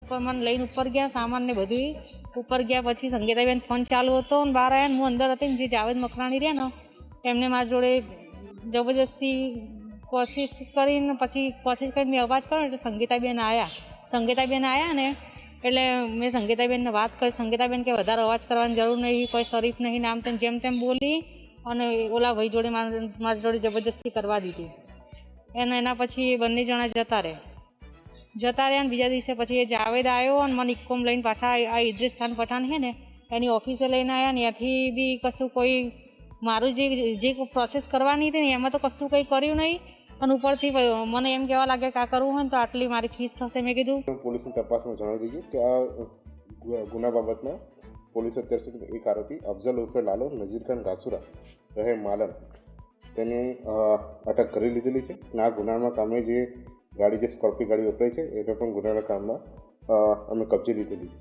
પણ મને લઈને ઉપર ગયા, સામાન ને બધું ઉપર ગયા. પછી સંગીતાબેન ફોન ચાલુ હતો ને બહાર આવ્યા ને હું અંદર હતી ને જે જાવેદ મકરાણી રહ્યા ને એમને મારી જોડે જબરજસ્તી કોશિશ કરીને મેં અવાજ કર્યો એટલે સંગીતાબેન આવ્યા ને એટલે મેં સંગીતાબેનને વાત કરી. સંગીતાબેન કે વધારે અવાજ કરવાની જરૂર નહીં, કોઈ શરીફ નહીં, નામ તેમ જેમ તેમ બોલી અને ઓલા ભાઈ જોડે મારી જોડે જબરજસ્તી કરવા દીધી. એના પછી એ બંને જણા જતા રહ્યા ને બીજા દિવસે પછી એ જાવેદ આવ્યો અને મને ઇક્કોમ લઈને પાછા આ ઇદ્રીસ ખાન પઠાણ છે ને એની ઓફિસે લઈને આવ્યા ને ત્યાંથી બી કશું કોઈ મારું જે પ્રોસેસ કરવાની હતી ને એમાં તો કશું કંઈ કર્યું નહીં. અને ઉપરથી મને એમ કહેવા લાગે કે આ કરવું હોય ને તો આટલી મારી ફીસ થશે. મેં કીધું પોલીસની તપાસમાં જણાવી દીધું કે આ ગુના બાબતમાં પોલીસે અત્યાર સુધી એક આરોપી અફઝલ ઉર્ફે લાલો નઝીર ખાન ઘાસુરા રહે માલમ તેને અટક કરી લીધેલી છે. અને આ ગુનાના કામે જે ગાડી જે સ્કોર્પિયો ગાડી વપરાય છે એને પણ ગુનાના કામમાં અમે કબજે લીધેલી છે.